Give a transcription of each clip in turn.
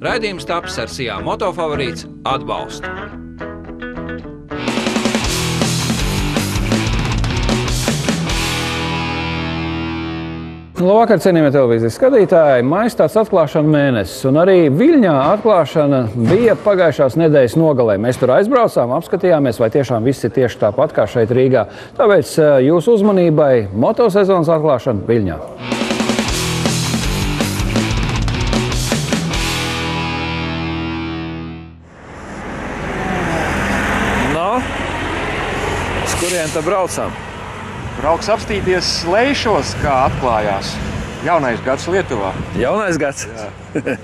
Raidījums taps ar Sijā Motofavorīts atbalstu. Labvakar, cienījamie televīzijas skatītāji! Maijs tāds atklāšana mēnesis, un arī Viļņā atklāšana bija pagājušās nedēļas nogalē. Mēs tur aizbraucām, apskatījāmies, vai tiešām viss ir tieši tāpat kā šeit Rīgā. Tāpēc jūsu uzmanībai motosezonas atklāšana Viļņā. No, uz kurien tad braucam? Brauks apstīties Leišos, kā atklājās jaunais gads Lietuvā. Jaunais gads? Jā.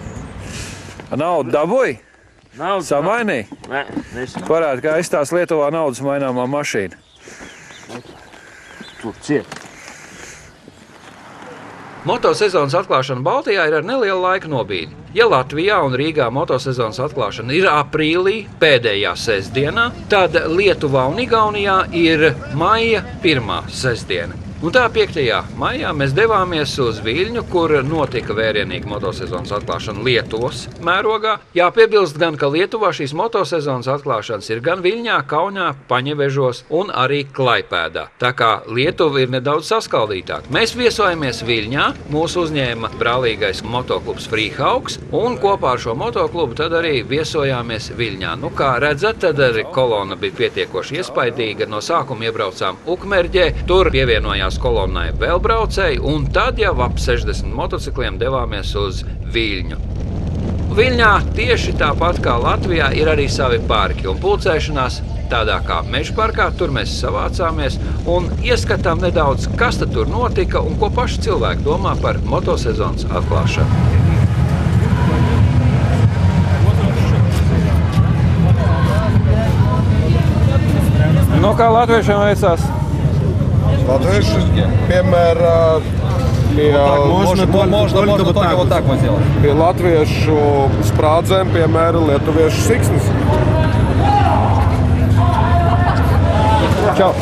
Naudu dabūji? Naudu samainīji? Nē, nesu. Parādi, kā izstās Lietuvā naudas maināmā mašīna. Tur ciet. Motosezonas atklāšana Baltijā ir ar nelielu laika nobīdi. Ja Latvijā un Rīgā motosezonas atklāšana ir aprīlī pēdējā sestdienā, tad Lietuvā un Igaunijā ir maija pirmā sestdiena. Un tā 5. maijā mēs devāmies uz Viļņu, kur notika vērienīga motosezonas atklāšana Lietuvas mērogā. Jāpiebilst gan, ka Lietuvā šīs motosezonas atklāšanas ir gan Viļņā, Kaunā, Paņevežos un arī Klaipēdā. Tā kā Lietuva ir nedaudz saskaldītāka. Mēs viesojamies Viļņā, mūs uzņēma brālīgais motoklubs Frīhaugs, un kopā ar šo motoklubu tad arī viesojāmies Viļņā. Nu, kā redzat, tad arī kolona bija pietiekoši iespaidīga. No sākuma iebraucām Ukmerģē, tur pievienojās kolonnai vēl braucēji, un tad jau ap 60 motocikliem devāmies uz Viļņu. Viļņā tieši tāpat kā Latvijā ir arī savi parki un pulcēšanās. Tādā kā Meža parkā, tur mēs savācāmies un ieskatām nedaudz, kas tad tur notika un ko paši cilvēki domā par motosezonas atklāšanu. No kā latviešiem veicās? Латвийцы, piemēram, pie latviešu sprādzēm, piemēram, lietuviešu siksnis. Čau!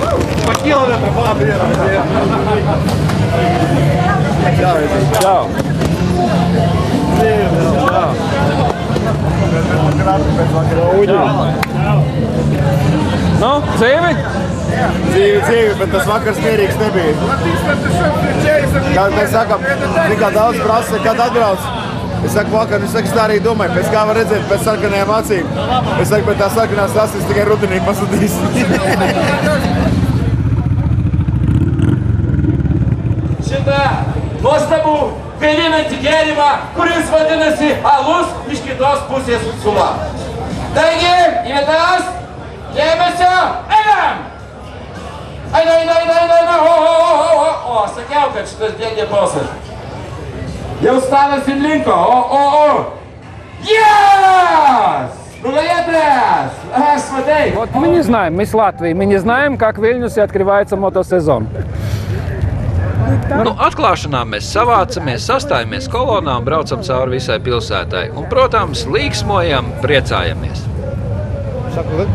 Čau! Nu, dzīvi? Dzīvi, bet tas vakars mierīgs nebija. Kā mēs sakam, tikā daudz prasa, kad atbrauc. Es saku vakar, es tā arī domāju, pēc kā var redzēt pēc sarkanajām acīm. Es saku, bet tā sarkanās acis tikai rudenī pasūtīs. Šitā nuostabu gaminantį gėrimą, kuris vadinasi alus iš kitos pusės sula. Taigi, į vietas, dėmesio, einam! Eina, o, sakiau, kad šitas dėdė balsas. Jau stalas ir linko, Yes! Nugalėtojas! Смотри! Вот мы не знаем, мы с Латвии, мы не знаем, как в Вильнюсе открывается мотосезон. Nu, atklāšanā mēs savācamies, sastājamies kolonā un braucam cauri visai pilsētai. Un, protams, līksmojam, priecājamies.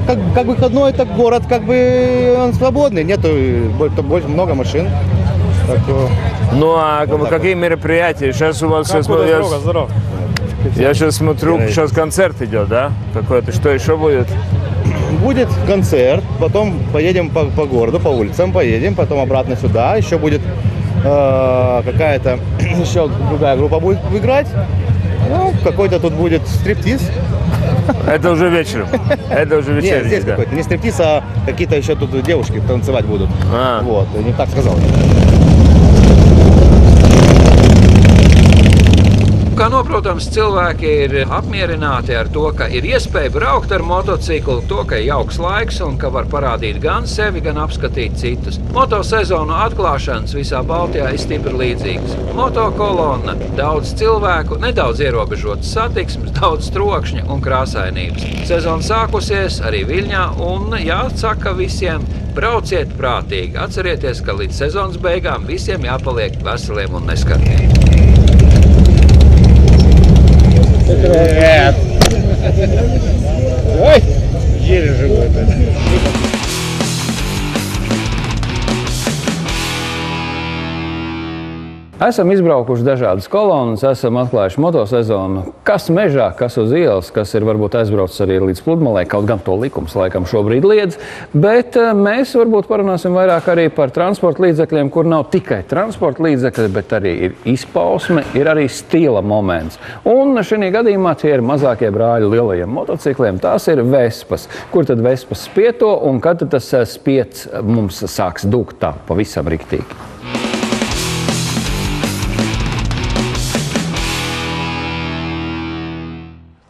Как выходной, так город, как бы он свободный, нету больше много машин. Ну, а какие мероприятия? Сейчас у вас... Я сейчас смотрю, сейчас концерт идет, да? Какой-то. Что еще будет? Будет концерт, потом поедем по городу, по улицам поедем, потом обратно сюда. Еще будет какая-то еще другая группа будет играть. Ну, какой-то тут будет стриптиз. Это уже вечером. Это уже вечером. Нет, здесь какой-то. Не стриптиз, а какие-то еще тут девушки танцевать будут. Вот, не так сказал. Kā noprotams, cilvēki ir apmierināti ar to, ka ir iespēja braukt ar motociklu, to, ka ir jauks laiks un ka var parādīt gan sevi, gan apskatīt citus. Motosezonu atklāšanas visā Baltijā ir stipri līdzīgas. Motokolonna, daudz cilvēku, nedaudz ierobežotas satiksmes, daudz trokšņa un krāsainības. Sezona sākusies arī Viļņā un jāsaka visiem, brauciet prātīgi. Atcerieties, ka līdz sezonas beigām visiem jāpaliek veseliem un neskartiem. Привет! Ой, еле живой. Esam izbraukuši dažādas kolonas, esam atklājuši motosezonu, kas mežā, kas uz ielas, kas ir varbūt aizbraucis arī līdz pludmalei, kaut gan to likums laikam šobrīd liedz, bet mēs varbūt parunāsim vairāk arī par transporta līdzekļiem, kur nav tikai transporta līdzekļi, bet arī ir izpausme, ir arī stila moments. Un šī gadījumā tie ir mazākie brāļi lielajiem motocikliem, tās ir Vespas. Kur tad Vespas spieto un kad tas spiets mums sāks dūkt tā pavisam riktīgi?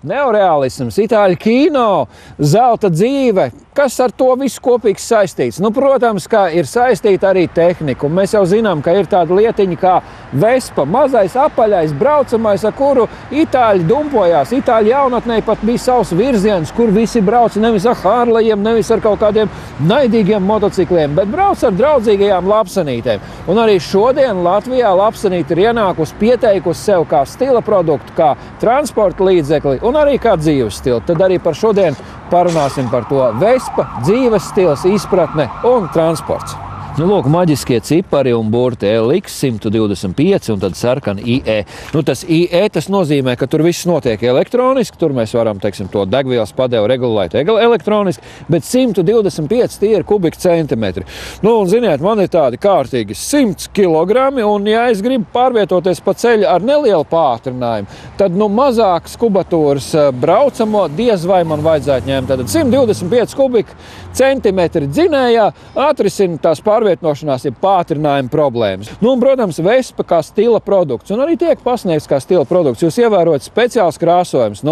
Neoreālisms, itāļu kino, zelta dzīve. Kas ar to visu kopīgi saistīts? Protams, ka ir saistīta arī tehnika. Mēs jau zinām, ka ir tāda lietiņa kā Vespa, mazais apaļais braucamais, ar kuru itāļi dumpojās. Itāļu jaunatnē pat bija savs virziens, kur visi brauca nevis ar Harlejiem, nevis ar kaut kādiem naidīgiem motocikliem, bet brauc ar draudzīgajām lapsanītēm. Un arī šodien Latvijā lapsanīte ir ienākusi, pieteikusi sev kā stila produktu, kā transporta līdzekli un arī kā dzīves stili. Tad arī par šodien parunāsim par to Vespa, dzīves stils, izpratne un transports. Lūk, maģiskie cipari un burti LX 125 un tad sarkana IE. Tas IE tas nozīmē, ka tur viss notiek elektroniski, tur mēs varam, teiksim, to degvielas padevu regulēt elektroniski, bet 125 tie ir kubikcentimetri. Un ziniet, man ir tādi kārtīgi 100 kilogrami, un ja es gribu pārvietoties pa ceļu ar nelielu pātrinājumu, tad mazākas kubatūras braucamo diez vai man vajadzētu ņemt. Tad 125 kubikcentimetri dzinējā atrisina tās pārvietošanās ir pātrinājuma problēmas. Protams, Vespa kā stila produkts, un arī tiek pasniegts kā stila produkts. Jūs ievērojat speciāls krāsojums.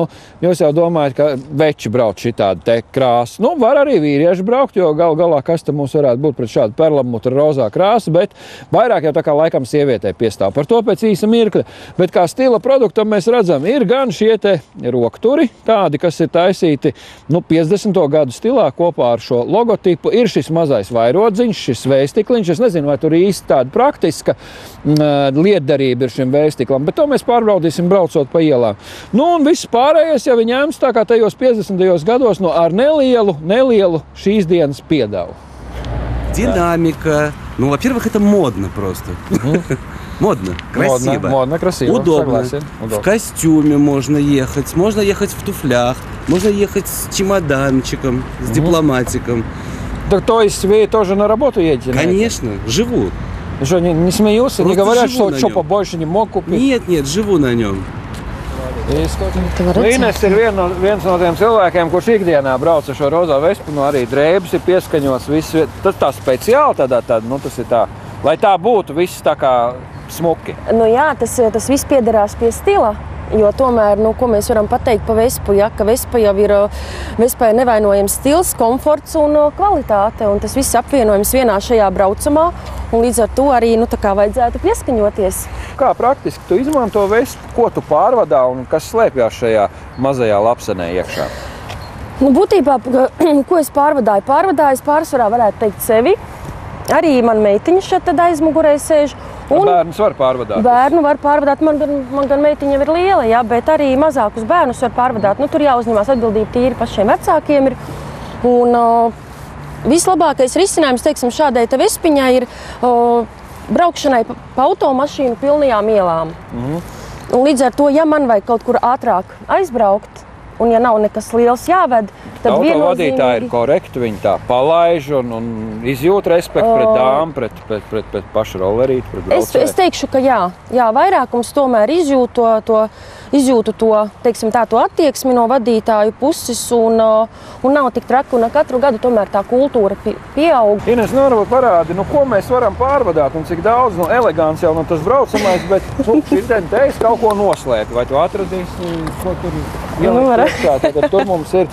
Jūs jau domājat, ka veči brauc šitādi te krāsu. Var arī vīrieši braukt, jo galā kas te mums varētu būt pret šādu perlamutra rozā krāsu, bet vairāk jau tā kā laikam sievietē piestāv. Par to pēc īsa mirkļa. Bet kā stila produktam mēs redzam, ir gan šie te rokturi, tādi, kas ir taisīti 50. gadu stilā kopā ar šo logotipu. Ir šis mazais vairodziņš, šis vējstikliņš. Es nezinu, vai tur īsti tāda praktiska lietderība ir šim vējstiklam, bet to mēs pārbaudīsim braucot pa ielām. Un viss pārējais jau ir ņemts tā kā tajos 50. gados ar nelielu šīs dienas piedevu. Динамика. Во-первых, это модно просто. Модно, красиво. Модно, красиво. Удобно. Согласен. В костюме можно ехать в туфлях, можно ехать с чемоданчиком, с дипломатиком. Так, то есть вы тоже на работу едете? Конечно, живу. Что, не смеются? Не говорят, что побольше не мог купить? Нет, живу на нем. Līnes ir viens no tiem cilvēkiem, kurš ikdienā brauc ar šo rozā Vespu, arī drēbes ir pieskaņots, viss, tas tā speciāli tas ir tā, lai tā būtu viss tā kā smuki. Jā, tas viss piederās pie stila. Jo tomēr, ko mēs varam pateikt pa Vespu, ka Vespa jau ir Vespai nevainojams stils, komforts un kvalitāte. Un tas viss apvienojams vienā šajā braucamā. Un līdz ar to arī tā kā vajadzētu pieskaņoties. Kā praktiski tu izmanto Vespu, ko tu pārvadā un kas slēpjās šajā mazajā lapsenē iekšā? Būtībā, ko es pārvadāju? Pārvadāju, pārsvarā varētu teikt sevi. Arī man meitiņa šeit tad aizmugurē sēž. Bērnus var pārvadāt? Bērnu var pārvadāt. Man gan meitiņa ir liela, bet arī mazākus bērnus var pārvadāt. Tur jāuzņemās atbildība tīri pašiem vecākiem. Un vislabākais risinājums, teiksim, šādai te Vespiņai ir braukšanai pa automašīnu pilnajām ielām. Un līdz ar to, ja man vajag kaut kur ātrāk aizbraukt, un ja nav nekas liels jāved, tad autovadītāji ir korekti, viņi tā palaiž un izjūt respektu pret dāmu, pret pašu rollerīti, pret braucēju. Es teikšu, ka jā, vairākums tomēr izjūtu to, teiksim, to attieksmi no vadītāju puses un nav tik traki, un katru gadu tomēr tā kultūra pieaug. Ines, varbūt parādi, ko mēs varam pārvadāt un cik daudz, elegants jau tas braucamais, bet šitien te es kaut ko noslēpu, vai tu atradīsi, ko tur ielikt iekšā, tad tur mums ir,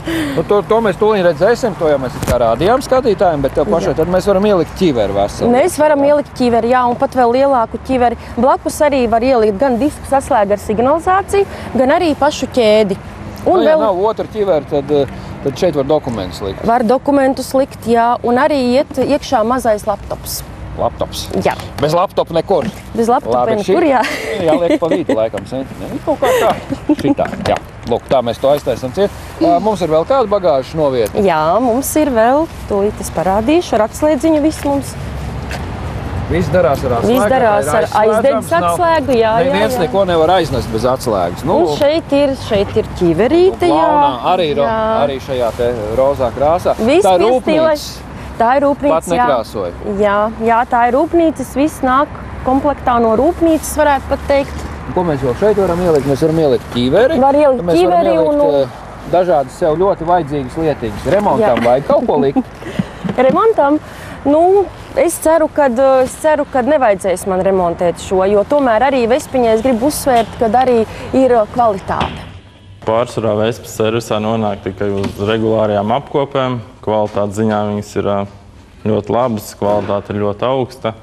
to mēs tūlīt redzēsim, to jau mēs kā rādījām skatītājiem, bet tev pašai tad mēs varam ielikt ķiveri veselu. Mēs varam ielikt ķiveri, jā, un pat vēl lielāku ķiveri. Blakus arī var ielikt gan disku saslēgu ar signalizāciju, gan arī pašu ķēdi. Un ja nav otra ķiveri, tad šeit var dokumentus likt. Var dokumentus likt, jā, un arī iet iekšā mazais laptops. Laptops? Jā. Bez laptopa nekur? Bez laptopa nekur, jā. Jāliek pa vidu, laikam, kaut kā šitā, jā. Lūk, tā mēs to aiztaisam ciet. Mums ir vēl kāda bagāžas novieta? Jā, mums ir vēl, tūlīt es parādīšu, ar atslēdziņu viss mums. Viss darās ar atslēgu. Viss darās ar aizdedzes atslēgu, jā. Neviens neko nevar aiznest bez atslēgas. Un šeit ir ķiverīte, jā. Arī šajā te rozā krāsā. Viss tā ir rūpnīca. Tā ir rūpnīca, pat nekrāsoja. Jā, tā ir rūpnīcas, viss nāk komplektā no rūpnīcas, varētu pat teikt. Ko mēs vēl šeit varam ielikt? Mēs varam ielikt ķiveri. Var ielikt ķiveri un... dažādas sev ļoti vajadzīgas lietiņas. Remontam vajag kaut ko likt? Remontam? Es ceru, ka nevajadzēs man remontēt šo, jo tomēr arī Vespiņai es gribu uzsvērt, ka arī ir kvalitāte. Pārsvarā Vespas servisā nonāk tikai uz regulārajām apkopēm. Kvalitātes ziņā viņas ir ļoti labas, kvalitāte ir ļoti augsta.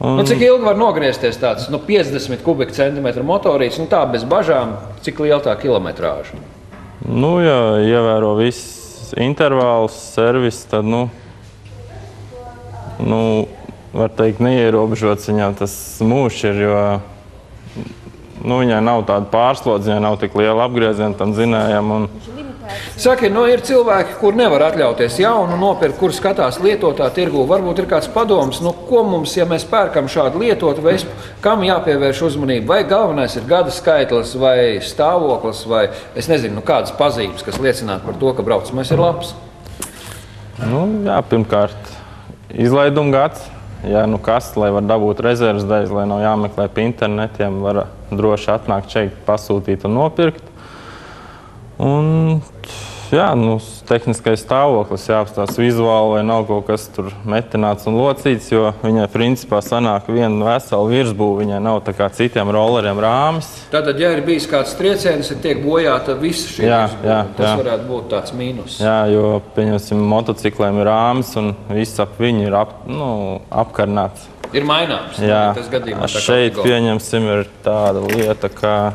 Cik ilgi var nogriezties tāds 50 kubikcentimetru motorīts, tā bez bažām, cik liela tā kilometrāža? Ja ievēro viss intervāls, servis, tad, var teikt, neierobežots viņam tas mūžs ir, jo viņai nav tāda pārslodze, viņai nav tik liela apgrieziena tam zinējam. Saki, ir cilvēki, kur nevar atļauties jaunu nopirkt, kur skatās lietotā tirgu. Varbūt ir kāds padoms, ko mums, ja mēs pērkam šādu lietotu Vespu, kam jāpievērš uzmanība? Vai galvenais ir gada skaitlis, vai stāvoklis, vai es nezinu, kādas pazīmes, kas liecinātu par to, ka braucamais ir labs? Pirmkārt, izlaiduma gads. Kas, lai var dabūt rezerves daļas, lai nav jāmeklē pa internetiem, var droši atnākt šeit, pasūtīt un nopirkt. Tehniskais stāvoklis jāapstās vizuāli, vai nav kaut kas tur metināts un locīts, jo viņai principā sanāk viena vesela virsbūve, viņai nav tā kā citiem rolleriem rāmis. Tātad, ja ir bijis kāds trieciens, ir tiek bojāta visa šī virsbūve, tas varētu būt tāds mīnus. Jā, jo, pieņemsim, motocikliem ir rāmis un viss ap viņu ir apkarnāts. Ir maināms. Jā, šeit, pieņemsim, ir tāda lieta, kā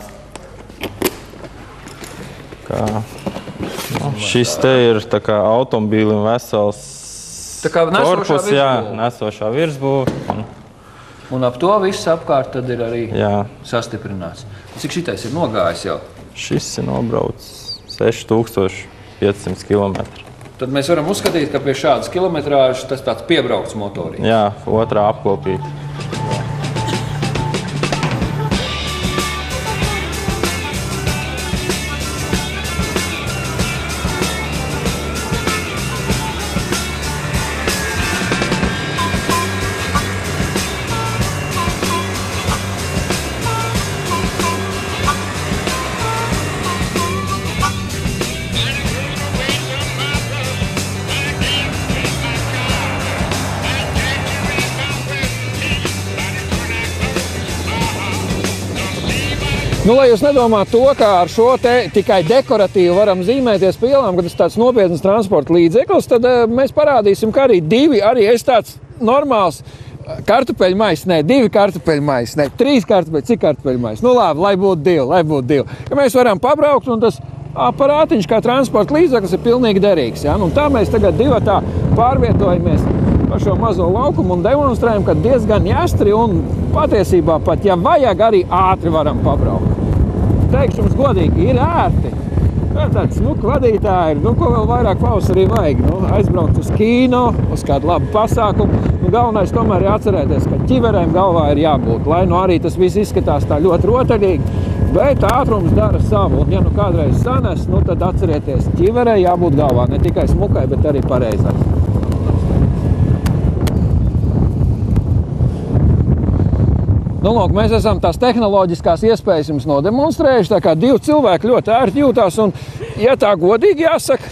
šis te ir tā kā automobīlim vesels korpus, nesošā virsbūve. Un ap to viss apkārt tad ir arī sastiprināts. Cik šitais ir nogājis jau? Šis ir nobraucis 6500 km. Tad mēs varam uzskatīt, ka pie šādas kilometrāžas tas tāds piebraukts motorīts. Jā, otrā apkopīta. Lai jūs nedomātu to, ka ar šo te tikai dekoratīvu varam zīmēties pa ielām, kad tas tāds nopietnas transporta līdzeklis, tad mēs parādīsim, ka arī es tāds normāls kartupeļu maisi, divi kartupeļu maisi, 3 kartupeļu, cik kartupeļu maisi? Labi, lai būtu divi. Ja mēs varam pabraukt, un tas aparātiņš kā transporta līdzeklis ir pilnīgi derīgs. Ja? Tā mēs tagad divatā pārvietojamies pa šo mazo laukumu un demonstrējam, ka diezgan jāstri un patiesībā pat, ja vajag, arī ātri varam pabraukt. Teikšu jums godīgi, ir ērti. Tāds smuka vadītāji, ko vēl vairāk pavasarī vajag. Aizbraukt uz kino, uz kādu labu pasākumu. Galvenais tomēr ir atcerēties, ka ķiverēm galvā ir jābūt, lai arī tas viss izskatās tā ļoti rotaļīgi, bet ātrums dara savu. Un ja kādreiz sanes, tad atcerieties, ķiverē jābūt galvā, ne tikai smukai, bet arī pareizai. Mēs esam tās tehnoloģiskās iespējas jums nodemonstrējuši, tā kā 2 cilvēki ļoti ērti jūtās, un, ja tā godīgi jāsaka,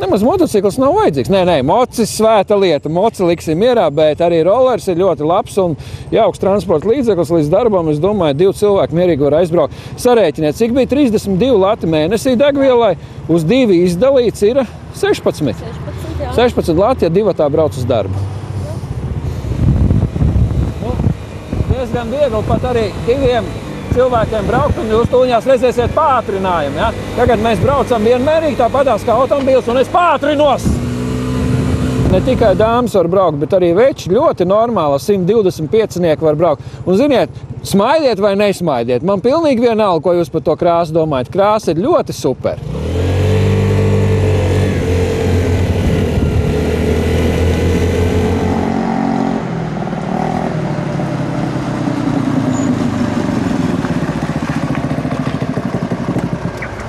nemaz motocikls nav vajadzīgs. Nē, mocis svēta lieta, moci liksim mierā, bet arī rollers ir ļoti labs un jauks transporta līdzeklis līdz darbam. Es domāju, 2 cilvēki mierīgi var aizbraukt. Sarēķiniet, cik bija 32 lati mēnesī degvielai, uz 2 izdalīts ir 16. 16 lati, ja divatā brauc uz darbu. Diezgan viegli pat arī 2 cilvēkiem braukt, un jūs tūņās redzēsiet pātrinājumu. Ja? Tagad mēs braucam vienmērīgi tāpatās kā automobīls, un es pātrinos! Ne tikai dāmas var braukt, bet arī veči ļoti normāli 125 var braukt. Un ziniet, smaidiet vai nesmaidiet, man pilnīgi vienalga, ko jūs par to krāsu domājat. Krāsa ir ļoti super.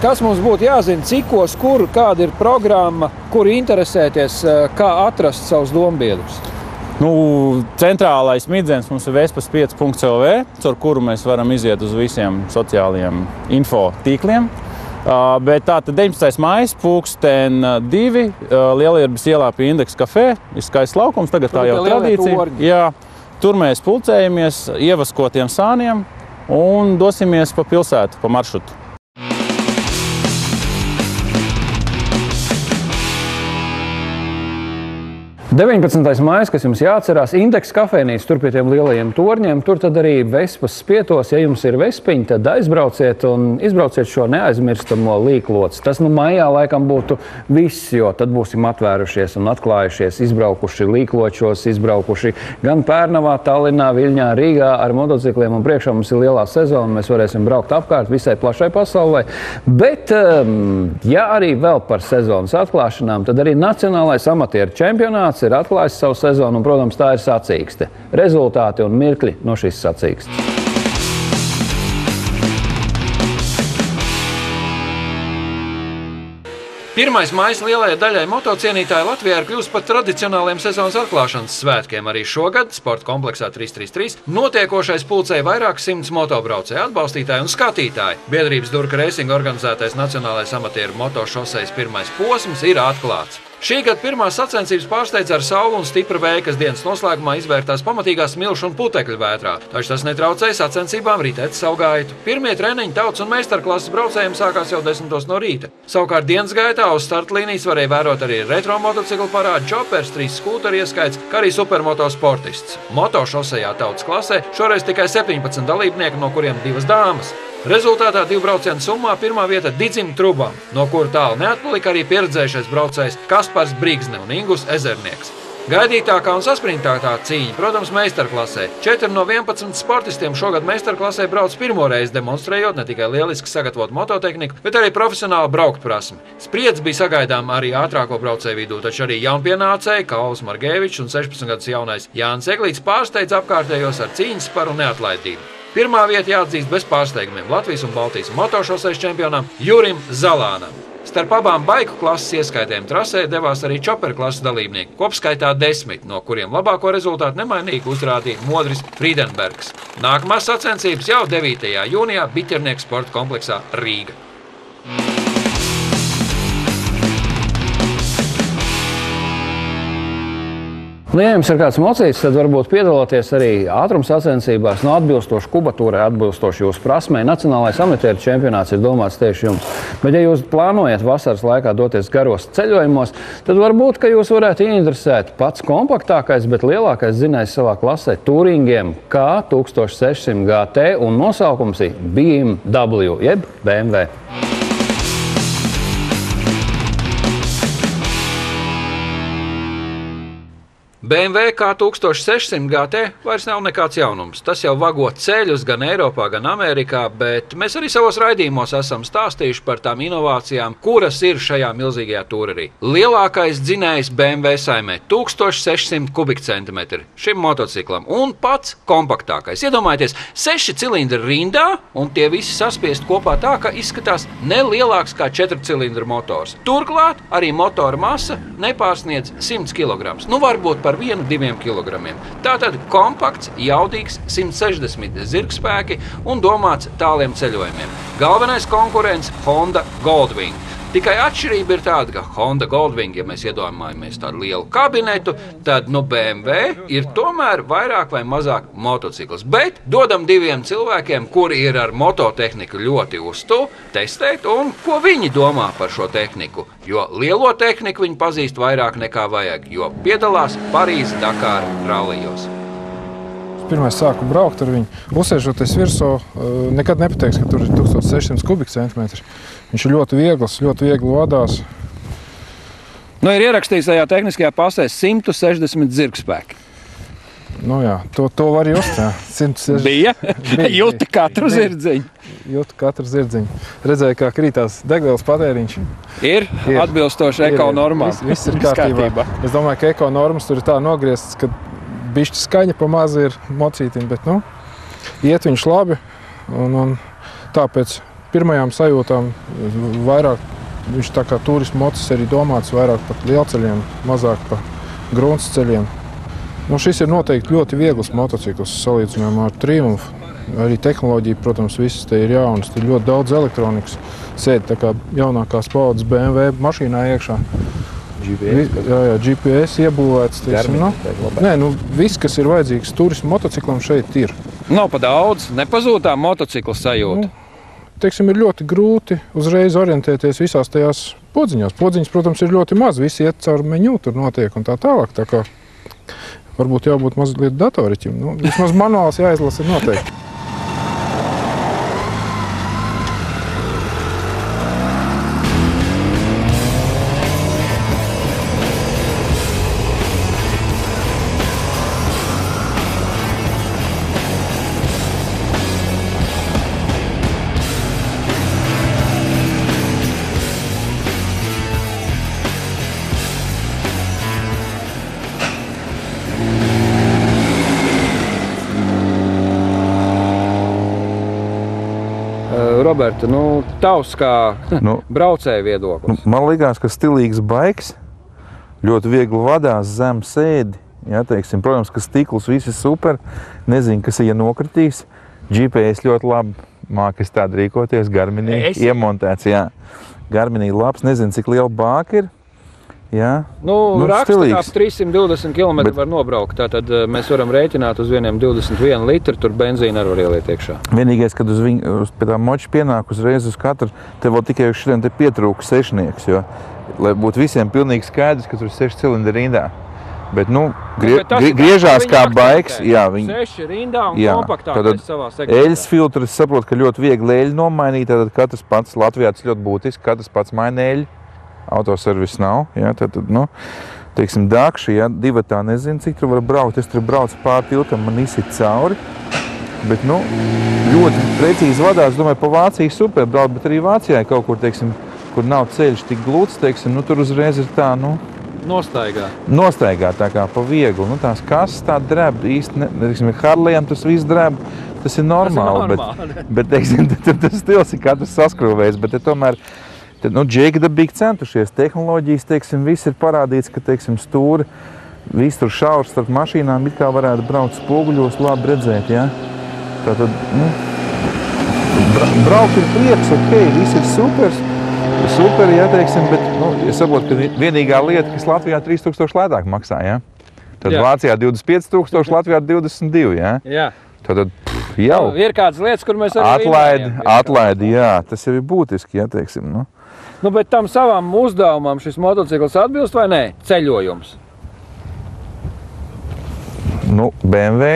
kas mums būtu jāzina, cikos, kur, kāda ir programma, kur interesēties, kā atrast savus dombiedrus? Centrālais midzens mums ir vespas5.lv, caur kuru mēs varam iziet uz visiem sociālajiem info tīkliem. Bet tātad 19. maijs, 2002, Lielierbes ielā pie Indeksa kafē, ir skaists laukums, tagad tā jau tradīcija. Jā, tur mēs pulcējamies ievaskotiem sāniem un dosimies pa pilsētu, pa maršrutu. 19. maijs, kas jums jāatcerās, Indeksa kafejnīca tur pie tiem lielajiem torņiem, tur tad arī vespas spietos. Ja jums ir vespiņi, tad aizbrauciet un izbrauciet šo neaizmirstamo līkloci. Tas maijā laikam būtu viss, jo tad būsim atvērušies un atklājušies, izbraukuši līkločos, izbraukuši gan Pērnavā, Tallinā, Viļņā, Rīgā ar motocikliem, un priekšā mums ir lielā sezona, mēs varēsim braukt apkārt visai plašai pasaulē. Bet, ja arī vēl par sezonas atklāšanām, tad arī Nacionālais amatieru čempionāts ir atklājis savu sezonu, un, protams, tā ir sacīkste. Rezultāti un mirkļi no šīs sacīkstes. Pirmais maijs lielajai daļai motocienītāju Latvijā ir kļuvis par tradicionāliem sezonas atklāšanas svētkiem. Arī šogad sporta kompleksā 333 notiekošais pulcēja vairāk simts motobraucēju, atbalstītāju un skatītāju. Biedrības Durka Racing organizētais Nacionālais amatieru motošosejas pirmais posms ir atklāts. Šī gada pirmās sacensības pārsteidz ar saulu un stipra vēja, kas dienas noslēgumā izvērtās pamatīgā smilšu un putekļu vētrā. Taču tas netraucēja sacensībām ritēt savu gaitu. Pirmie treniņi tautas un meistarklases braucējiem sākās jau 10 no rīta. Savukārt dienas gaitā uz startlīnijas varēja vērot arī retro motociklu parādu, čopers, 3 skūteri ieskaits, kā arī supermoto sportists. Motošosejā tautas klasē šoreiz tikai 17 dalībnieki, no kuriem 2 dāmas. Rezultātā 2 braucienu summā pirmā vieta Didzim Trubam, no kura tālu neatpalika arī pieredzējušais braucējs Kaspars Brīgsne un Ingus Ezernieks. Gaidītākā un saspringtākā cīņa, protams, meistarklasē. 4 no 11 sportistiem šogad meistarklasē brauc pirmo reizi, demonstrējot ne tikai lieliski sagatavotu mototehniku, bet arī profesionālu brauktprasmi. Spriedzi bija sagaidām arī ātrāko braucēju vidū, taču arī jaunpienācēji Kauls Margevičs un 16 gadus jaunais Jānis Eglīts pārsteidz apkārtējos ar cīņas paru un neatlaidību. Pirmā vieta jāatzīst bez pārsteigumiem Latvijas un Baltijas motošosejas čempionām Jurim Zalānam. Starp abām baiku klases ieskaitēm trasē devās arī čoperu klases dalībnieki, kopskaitā 10, no kuriem labāko rezultātu nemainīgi uzrādīja Modris Friedenbergs. Nākamās sacensības jau 9. jūnijā Biķernieku sporta kompleksā Rīga. Ja jums ir kāds mocīts, tad varbūt piedaloties arī ātruma sacensībās, atbilstoši kubatūrai, atbilstoši jūsu prasmei. Nacionālais amatieru čempionāts ir domāts tieši jums. Bet ja jūs plānojat vasaras laikā doties garos ceļojumos, tad varbūt, ka jūs varētu ieinteresēt pats kompaktākais, bet lielākais zinājs savā klasē Touringiem K1600 GT un nosaukums ir BMW, jeb BMW. BMW K1600 GT vairs nav nekāds jaunums. Tas jau vago ceļus gan Eiropā, gan Amerikā, bet mēs arī savos raidījumos esam stāstījuši par tām inovācijām, kuras ir šajā milzīgajā turerī. Lielākais dzinējs BMW saimē 1600 kubikcentimetri šim motociklam un pats kompaktākais. Iedomājieties, 6 cilindri rindā un tie visi saspiest kopā tā, ka izskatās nelielāks kā 4 cilindru motors. Turklāt arī motora masa nepārsniedz 100 kg. Varbūt par 1–2 kg. Tātad kompakts, jaudīgs, 160 zirgspēki un domāts tāliem ceļojumiem. Galvenais konkurents Honda Goldwing. Tikai atšķirība ir tāda, ka Honda Goldwing, ja mēs iedomājamies tādu lielu kabinetu, tad BMW ir tomēr vairāk vai mazāk motocikls. Bet dodam 2 cilvēkiem, kuri ir ar mototehniku ļoti uztu, testēt un ko viņi domā par šo tehniku. Jo lielo tehniku viņi pazīst vairāk nekā vajag, jo piedalās Parīzes Dakāra rallijos. Pirmais sāku braukt ar viņu, uzsēžoties virsū, nekad nepateiks, ka tur ir 1600 kubikcentimetri. Viņš ir ļoti viegli vadās. Ir ierakstīts tajā tehniskajā pasē 160 zirgspēki. Jā, to var just, jā. 160. Bija? Jūti katru zirdziņu? Jūti katru zirdziņu. Redzēju, kā krītās degvielas patēriņš. Ir atbilstoši ekonormām. Viss ir kārtībā. Es domāju, ka ekonormas tur ir tā nogrieztas, ka bišķi skaņa pa mazi ir mocītim, bet iet viņš labi un tāpēc pirmajām sajūtām vairāk, viņš tā kā turismu mocis arī domāts vairāk par lielceļiem, mazāk par gruntsceļiem. Nu, šis ir noteikti ļoti viegls motocikls salīdzinājumā ar Triumfu. Arī tehnoloģija, protams, visas te ir jaunas. Te ir ļoti daudz elektronikas. Sēd tā kā jaunākās paudzes BMW mašīnā iekšā. GPS iebūvēts. Viss, kas ir vajadzīgs turismu motociklam, šeit ir. Nav pa daudz, nepazūtā motocikla sajūta. Ir ļoti grūti uzreiz orientēties visās tajās podziņās. Podziņas, protams, ir ļoti maz. Visi iet caur meņu, tur notiek un tā tālāk. Tā kā varbūt jābūt mazliet datoriķim. Vismaz manuāls jāizlasa noteikti. Roberta, tavs kā braucēja viedoklis. Man likās, ka stilīgs baiks, ļoti viegli vadās, zem sēdi. Ja, teiksim, protams, ka stiklus visi super, nezinu, kas ir nokritīs. GPS ļoti labi mākas tādi rīkoties, Garminī iemontēts, jā. Garminī labs, nezinu, cik liela bāka ir. Jā. Raksta, kā 320 km var nobraukt, tātad mēs varam rēķināt uz vieniem 21 litru, tur benzīna arī var ieliet iekšā. Vienīgais, kad pie tā moča pienāk uzreiz uz katru, te vēl tikai uz šodien te pietrūka sešnieks, jo, lai būtu visiem pilnīgi skaidrs, ka tur ir 6 cilindri rindā. Bet, griežās kā baiks, jā, viņi 6 rindā un kompaktākais savā segmentā. Eļas filtru, es saprotu, ka ļoti viegli eļu nomainīt, tātad katrs pats, Latvijā tas ļoti būtiski, katrs pats maina eļu. Autoservis nav, ja, tad, teiksim, Dakši, ja, divatā nezinu, cik tur var braukt. Es tur braucu pār tiltam, man izsit cauri, bet, ļoti precīzi vadās. Domāju, pa Vāciju super braukt, bet arī Vācijā kaut kur, teiksim, kur nav ceļš tik glūts, teiksim, tur uzreiz ir tā, Nostaigā tā kā pa vieglu. Tās kases tā dreb, īsti, teiksim, Harlejam tas viss dreb, tas ir normāli, bet teiksim, tas stils ir katrs saskrūvējis, bet tomēr Džeki dabīgi centušies. Tehnoloģijas, teiksim, viss ir parādīts, ka, teiksim, stūri, viss tur šaurs starp mašīnām, it kā varētu braukt spoguļos, labi redzēt, ja? Tātad, braukt ir prieks, viss ir super, ja, teiksim, bet, es saprotu, ka vienīgā lieta, kas Latvijā 3000 lētāk maksā, ja? Tad Vācijā 25 000, Latvijā 22, ja? Jā. Tātad, jau. Ir kādas lietas, kur mēs arī atlaidi, jā, tas jau ir būtiski, ja, teiksim, bet tam savām uzdevumam šis motocikls atbilst vai nē? Ceļojums. BMW,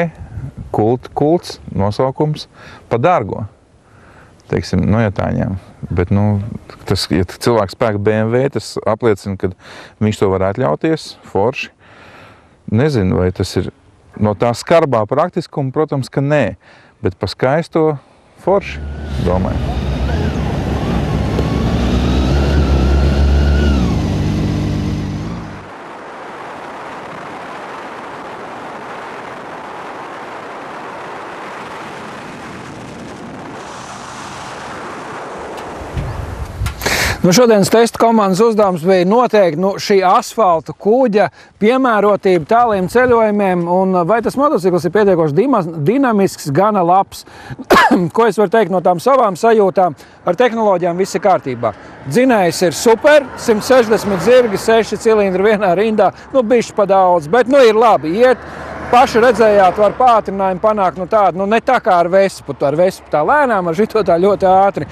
kults, nosaukums, pa dārgo. Teiksim, ja tā ņem. Bet, ja cilvēks pērk BMW, tas apliecina, ka viņš to var atļauties, forši. Nezinu, vai tas ir no tā skarbā praktiskuma, protams, ka nē. Bet pa skaisto forši, domāju. Šodienas testa komandas uzdevums bija noteikti šī asfalta kuģa piemērotība tāliem ceļojumiem, un vai tas motocikls ir pietiekoši dinamisks, gana labs. Ko es varu teikt no tām savām sajūtām? Ar tehnoloģijām viss ir kārtībā. Dzinējs ir super, 160 zirgi, 6 cilindri vienā rindā, bišķi pa daudz, bet ir labi iet. Paši redzējāt, var pātrinājumu panākt tādu, ne tā kā ar Vespu tā lēnām, ar šito tā ļoti ātri.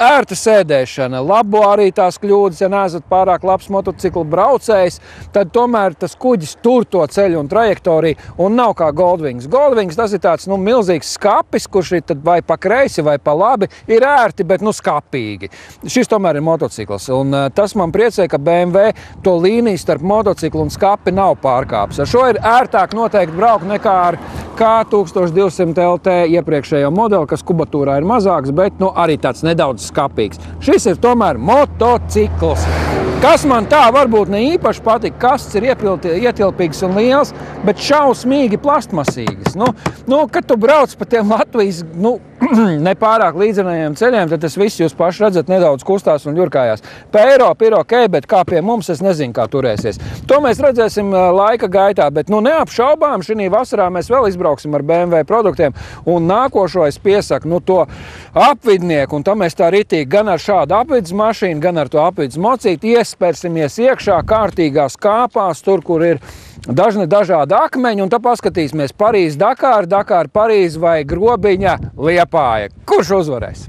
Ērta sēdēšana, labo arī tās kļūdas, ja neesat pārāk labs motociklu braucējs, tad tomēr tas kuģis tur to ceļu un trajektoriju un nav kā Goldwings. Goldwings tas ir tāds milzīgs skapis, kurš ir tad vai pa kreisi vai pa labi, ir ērti, bet skapīgi. Šis tomēr ir motocikls, un tas man priecē, ka BMW to līniju starp motociklu un skapi nav pārkāpis. Ar šo ir ērtāk noteikti braukt nekā ar K1200 LT iepriekšējo modeli, kas kubatūrā ir mazāks, bet arī tāds nedaudz skapīgs. Šis ir tomēr motocikls. Kas man tā varbūt ne īpaši patīk, kasts ir ietilpīgs un liels, bet šausmīgi plastmasīgas. Kad tu brauc pa tiem Latvijas nepārāk līdzenajiem ceļiem, tad tas viss jūs paši redzat nedaudz kustās un ļurkājās. Pa Eiropu ir ok, bet kā pie mums, es nezinu, kā turēsies. To mēs redzēsim laika gaitā, bet neapšaubām šī vasarā mēs vēl izbrauksim ar BMW produktiem un nākošo es piesaku to apvidnieku, un tam mēs tā ritīgi gan ar šādu apvidus mašīnu, gan ar to apvidus mocīti iespērsimies iekšā kārtīgās kāpās, tur, kur ir dažādi akmeņi, un tad paskatīsimies Parīzi, Dakāra, Parīzi vai Grobiņa, Liepāja. Kurš uzvarēs?